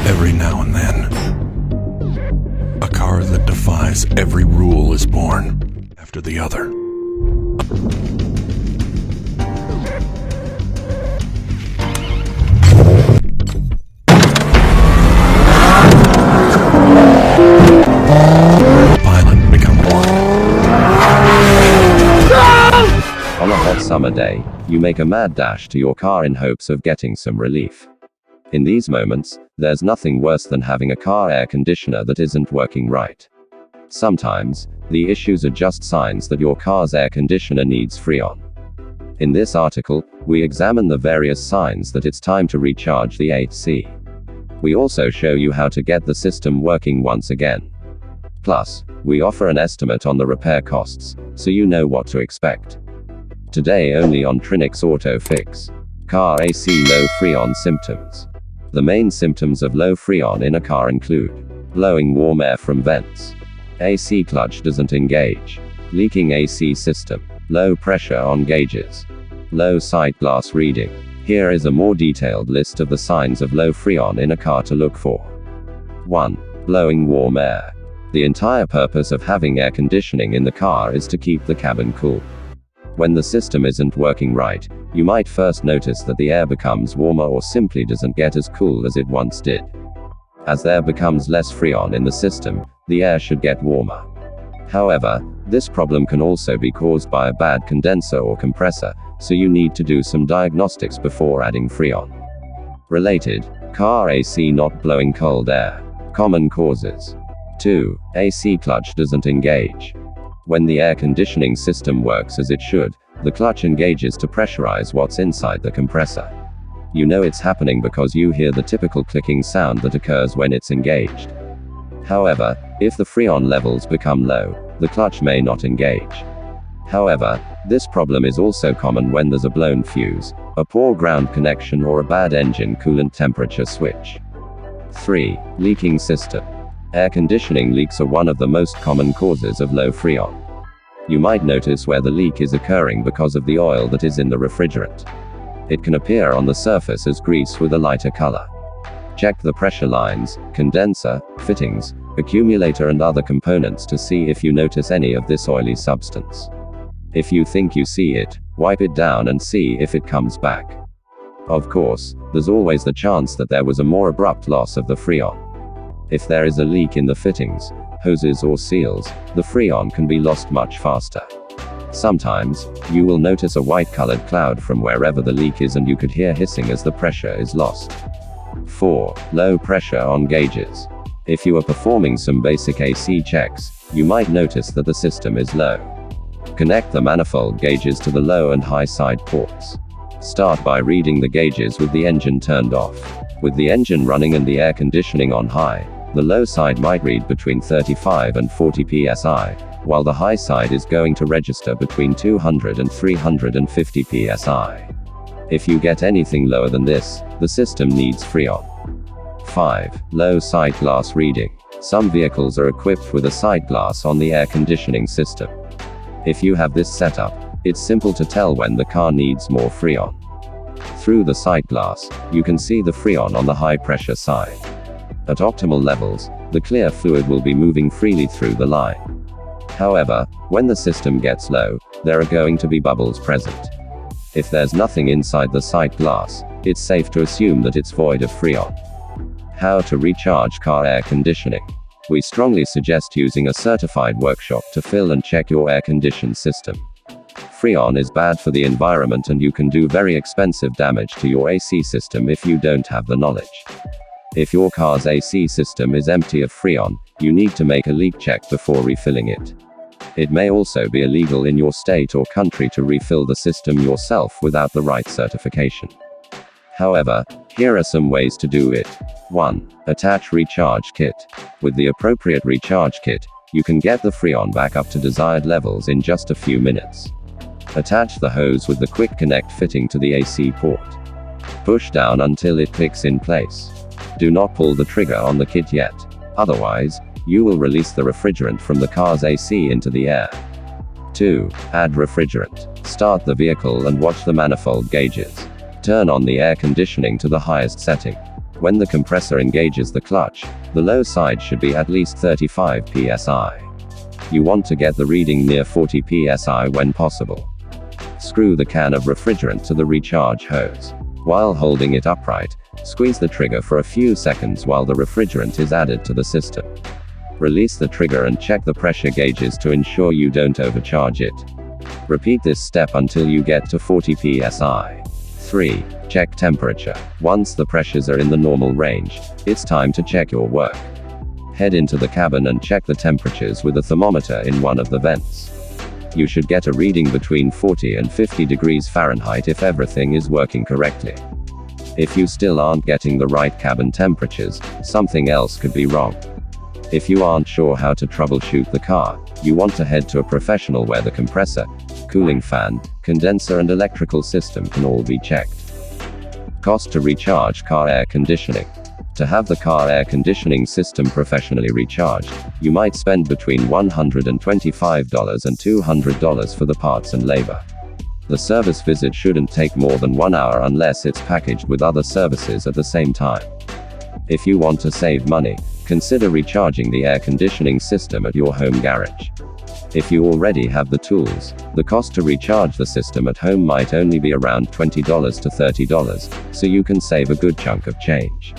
Every now and then, a car that defies every rule is born after the other. The pilot becomes one. On a hot summer day, you make a mad dash to your car in hopes of getting some relief. In these moments, there's nothing worse than having a car air conditioner that isn't working right. Sometimes, the issues are just signs that your car's air conditioner needs Freon. In this article, we examine the various signs that it's time to recharge the AC. We also show you how to get the system working once again. Plus, we offer an estimate on the repair costs, so you know what to expect. Today only on Trinix Auto Fix. Car AC low Freon symptoms. The main symptoms of low Freon in a car include blowing warm air from vents, AC clutch doesn't engage, leaking AC system, low pressure on gauges, low sight glass reading. Here is a more detailed list of the signs of low Freon in a car to look for. 1. Blowing warm air. The entire purpose of having air conditioning in the car is to keep the cabin cool. When the system isn't working right, you might first notice that the air becomes warmer or simply doesn't get as cool as it once did. As there becomes less Freon in the system, the air should get warmer. However, this problem can also be caused by a bad condenser or compressor, so you need to do some diagnostics before adding Freon. Related, car AC not blowing cold air. Common causes. 2. AC clutch doesn't engage. When the air conditioning system works as it should, the clutch engages to pressurize what's inside the compressor. You know it's happening because you hear the typical clicking sound that occurs when it's engaged. However, if the Freon levels become low, the clutch may not engage. However, this problem is also common when there's a blown fuse, a poor ground connection or a bad engine coolant temperature switch. 3. Leaking system. Air conditioning leaks are one of the most common causes of low Freon. You might notice where the leak is occurring because of the oil that is in the refrigerant. It can appear on the surface as grease with a lighter color. Check the pressure lines, condenser, fittings, accumulator and other components to see if you notice any of this oily substance. If you think you see it, wipe it down and see if it comes back. Of course, there's always the chance that there was a more abrupt loss of the Freon. If there is a leak in the fittings, hoses or seals, the Freon can be lost much faster. Sometimes, you will notice a white-colored cloud from wherever the leak is and you could hear hissing as the pressure is lost. 4. Low pressure on gauges. If you are performing some basic AC checks, you might notice that the system is low. Connect the manifold gauges to the low and high side ports. Start by reading the gauges with the engine turned off. With the engine running and the air conditioning on high, the low side might read between 35 and 40 psi, while the high side is going to register between 200 and 350 psi. If you get anything lower than this, the system needs Freon. 5. Low sight glass reading. Some vehicles are equipped with a sight glass on the air conditioning system. If you have this setup, it's simple to tell when the car needs more Freon. Through the sight glass, you can see the Freon on the high pressure side. At optimal levels, the clear fluid will be moving freely through the line. However, when the system gets low, there are going to be bubbles present. If there's nothing inside the sight glass, it's safe to assume that it's void of Freon. How to recharge car air conditioning. We strongly suggest using a certified workshop to fill and check your air conditioned system. Freon is bad for the environment and you can do very expensive damage to your AC system if you don't have the knowledge. If your car's AC system is empty of Freon, you need to make a leak check before refilling it. It may also be illegal in your state or country to refill the system yourself without the right certification. However, here are some ways to do it. 1. Attach recharge kit. With the appropriate recharge kit, you can get the Freon back up to desired levels in just a few minutes. Attach the hose with the quick connect fitting to the AC port. Push down until it clicks in place. Do not pull the trigger on the kit yet. Otherwise, you will release the refrigerant from the car's AC into the air. 2. Add refrigerant. Start the vehicle and watch the manifold gauges. Turn on the air conditioning to the highest setting. When the compressor engages the clutch, the low side should be at least 35 psi. You want to get the reading near 40 psi when possible. Screw the can of refrigerant to the recharge hose. While holding it upright, squeeze the trigger for a few seconds while the refrigerant is added to the system. Release the trigger and check the pressure gauges to ensure you don't overcharge it. Repeat this step until you get to 40 psi. 3. Check temperature. Once the pressures are in the normal range, it's time to check your work. Head into the cabin and check the temperatures with a thermometer in one of the vents. You should get a reading between 40 and 50 degrees Fahrenheit if everything is working correctly. If you still aren't getting the right cabin temperatures, something else could be wrong. If you aren't sure how to troubleshoot the car, you want to head to a professional where the compressor, cooling fan, condenser and electrical system can all be checked. Cost to recharge car air conditioning. To have the car air conditioning system professionally recharged, you might spend between $125 and $200 for the parts and labor. The service visit shouldn't take more than 1 hour unless it's packaged with other services at the same time. If you want to save money, consider recharging the air conditioning system at your home garage. If you already have the tools, the cost to recharge the system at home might only be around $20 to $30, so you can save a good chunk of change.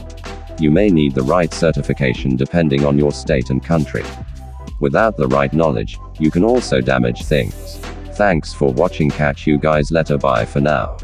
You may need the right certification depending on your state and country. Without the right knowledge, you can also damage things. Thanks for watching. Catch you guys later. Bye for now.